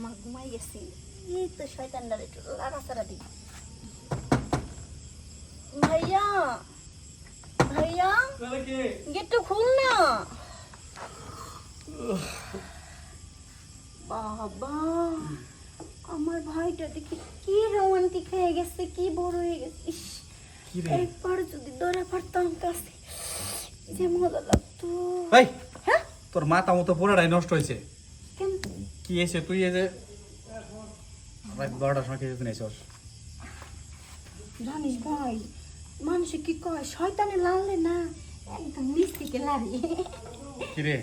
মা ঘুমাই গেছি। এই তো শয়তানটার একটু লাগাছাড়া দিই। ভাইয়া ভাইয়া গেটটা খুল না। বাবা আমার ভাইটা দেখি কি রোমান্টিক হয়ে গেছে, কি বড় হয়ে গেছে। ইস একবার যদি ধরে পারতাম কাছে যে মজা লাগতো। হ্যাঁ তোর মাথা মতো পুরাটাই নষ্ট হয়েছে। কেন কি এসে তুই এই যে রাত 12টার সময় খেতে নিয়েছস? জানিস ভাই মানুষে কি কয় শয়তানে লাললে না একদম নিচ থেকে লাড়ি। কিরে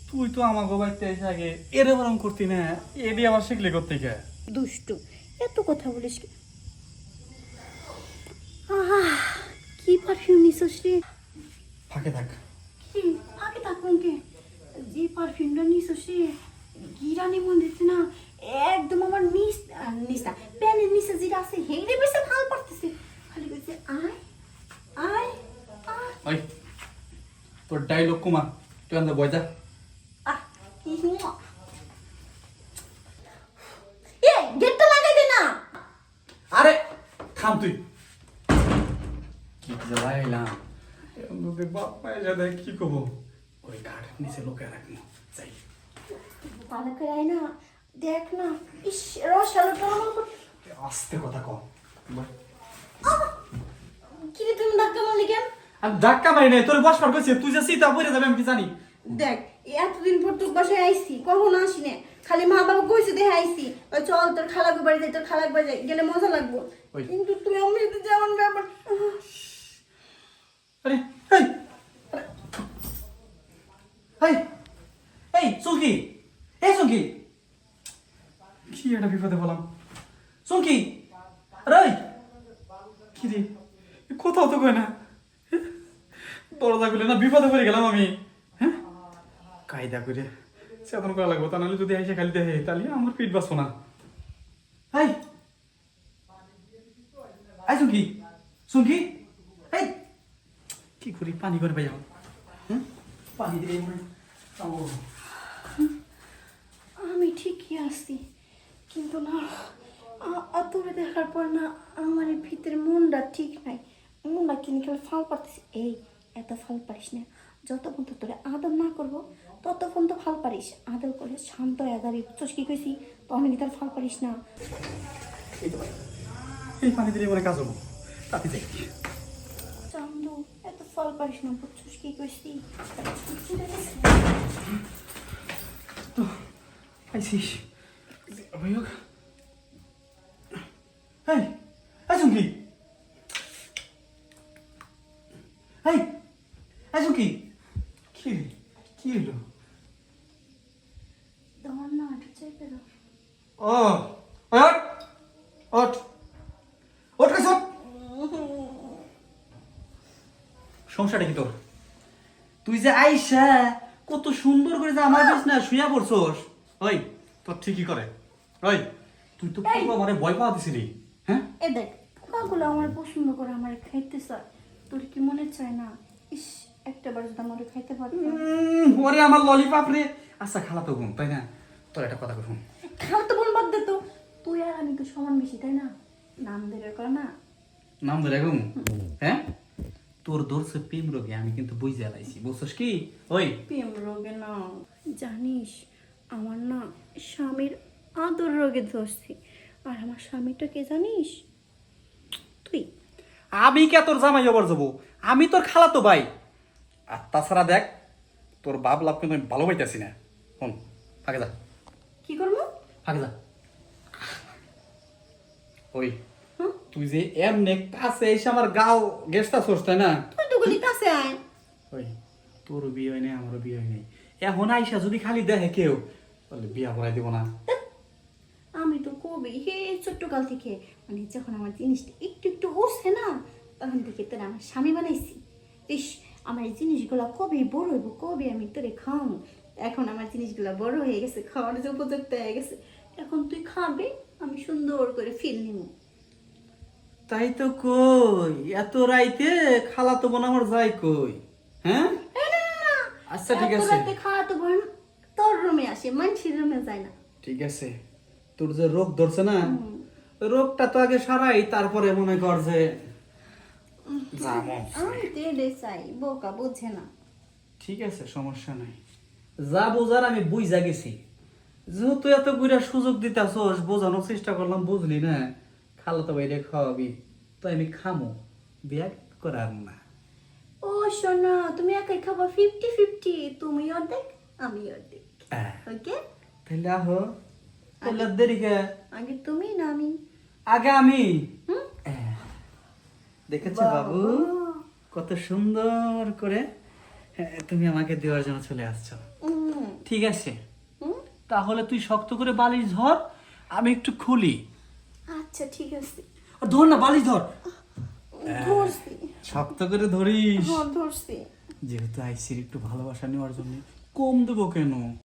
তুই তো আমার গোবাইতে এসে আগে এরে বরং করতি না, এডি আবার শিখলে করতে কে? দুষ্টু এত কথা বলিস কি? কি পারফিউম নিছস রে? ফাঁকে থাক। কি ফাঁকে থাকুন কে? যে পারফিউমটা নিছস রে গিরানি মন দিচ্ছে না একদম আমার নিচটা প্যানের নিচে যেটা আছে হেঁড়ে বেশি ভাল পারতেছে। খালি বলছে আয় আয় আয়। ওই তোর ডায়লগ কুমার, তুই আনতে বই যা। কি এ গেটটা লাগাই দে না। আরে থাম তুই। কি জ্বালাইলাম যদি বাপ মায়ের সাথে কি কব? ওই কাঠের নিচে লোকে রাখবো যাই। ভালো করে আয় না দেখ না। ইস রসালোটা আমার আস্তে কথা কম। কি রে তুমি ধাক্কা মারলি কেন? আমি ধাক্কা মারি নাই, তোর বসবার কইছি, তুই যে সীতা পড়ে যাবে আমি কি জানি? দেখ এতদিন পর তোর বাসায় আইসি কখনো আসি না, খালি মা বাবা কইছে দেখে আইসি। ওই চল তোর খালাকে বাড়ি যাই, তোর খালাক বাড়ি যাই গেলে মজা লাগবো। ওই। কিন্তু তুই আমার সাথে যেমন ব্যাপার আরে এই এই এই সুলকি, এই সুলকি, কি একটা বিপদে বললাম। সুলকি আরে কি রে কোথাও তো কই না, দরজা খুলে না বিপদে পড়ে গেলাম আমি। হ্যাঁ কায়দা করে চেতন করা লাগবো, তা নাহলে যদি আইসে খালি দেখে তাহলে আমার পিঠ বাঁচবো না। এই এই সুলকি, সুলকি এই কি করি পানি করে পাই যাবো? পানি দিলে আমি ঠিকই আছি কিন্তু না তোরে দেখার পর না আমার এই ভিতরে মনটা ঠিক নাই। মনটা কিনে খেলে ফাল পারতেছি। এই এত ফাল পারিস না, যতক্ষণ তো তোরে আদর না করবো ততক্ষণ তো ফাল পারিস। আদর করে শান্ত হয়ে যাবি, বুঝছস কি কইছি? তখন কি তার ফাল পারিস না। এই পানি দিলে মনে কাজ হবো তাতে যাই। চান্দু এত ফল পারিস না, বুঝছস কি কইছি? তো আইসিস ভাইয়া এই আইসুন কি এই আইসুন কি কি কি হলো? ধর না একটু চেপে ধর। ও ওট ওট ওট কাছে সমস্যাটা কি তোর? তুই যে আইসা কত সুন্দর করে যে আমার বিছনা শুয়া পড়ছস। ওই তোর ঠিকই করে। ওই তুই তো পুরো আমারে ভয় পাওয়া দিছিলি। হ্যাঁ এ দেখ পোকাগুলো আমার পছন্দ করে আমার খাইতে চায়, তোর কি মনে চায় না? ইস একটা বার যদি আমার খাইতে পারতাম। ওরে আমার ললিপপ রে। আচ্ছা খালা তো ঘুম তাই না? তোর একটা কথা শুন। খাওয়া তো বোন বাদ দে তো, তুই আর আমি তো সমান বেশি তাই না? নাম ধরে কর না। নাম ধরে ঘুম? হ্যাঁ তোর দোরসে প্রেম রোগে আমি কিন্তু বুঝে আলাইছি, বুঝছস কি? ওই প্রেম রোগে না, জানিস আমার না স্বামীর আদর রোগে ধরছি। আর আমার স্বামীটা কে জানিস তুই? আমি কে তোর জামাই জবর যাবো? আমি তোর খালা তো ভাই। আর তাছাড়া দেখ তোর বাপ লাভ কিন্তু আমি ভালো পাইতেছি না। শোন ফাঁকে যা, কি করবো? ফাঁকে যা। ওই তুই যে এমনি কাছে এসে আমার গাও গেস্ট আসছ তাই না? তুই তো গলি কাছে আয়। ওই তোর বিয়ে হয় নাই আমারও বিয়ে হয় নাই, এখন আইসা যদি খালি দেখে কেউ তাহলে বিয়া করাই দিব না। আমি তো কবি হে ছোট্টকাল থেকে মানে যখন আমার জিনিসটা একটু একটু উঠছে না তখন থেকে তোর আমার স্বামী বানাইছি। ইস আমার এই জিনিসগুলো কবে বড় হইব, কবে আমি তোরে খাওয়াবো। এখন আমার জিনিসগুলো বড় হয়ে গেছে, খাওয়ার যে উপযুক্ত হয়ে গেছে। এখন তুই খাবে, আমি সুন্দর করে ফিল নিব। তাই তো কই এত রাইতে খালা তো বোন আমার যাই কই? হ্যাঁ না, না, না, আচ্ছা ঠিক এত আছে। রাতে খাওয়া তো বোন তোর রুমে আসে, মানুষের রুমে যায় না। ঠিক আছে, তোর যে রোগ ধরছে না, রোগটা তো আগে সারাই, তারপরে মনে কর যে যাবো। আমি তো এটাই চাই, বোকা বোঝে না। ঠিক আছে, সমস্যা নাই। যা বোঝার আমি বুঝা গেছি। যেহেতু এত বুড়া সুযোগ দিতেছস, বোঝানোর চেষ্টা করলাম, বুঝলি না, খালা তো বাইরে খাওয়াবি, তো আমি খামো, বিয়া করার না। ও শোনো, তুমি একাই খাবা 50-50, তুমি অর্ধেক আমি অর্ধেক, ওকে? তাহলে আহো, তাহলে দেরি কে? আগে তুমি না আমি? আগে আমি। হুম? দেখেছো বাবু, কত সুন্দর করে তুমি আমাকে দেওয়ার জন্য চলে আসছো। ঠিক আছে, তাহলে তুই শক্ত করে বালিশ ধর, আমি একটু খুলি। আচ্ছা ঠিক আছে। ধর না, বালিশ ধর। ধরছি। শক্ত করে ধরিস। হ্যাঁ ধরছি। যেহেতু আইসির একটু ভালোবাসা নেওয়ার জন্য কম দেবো কেন?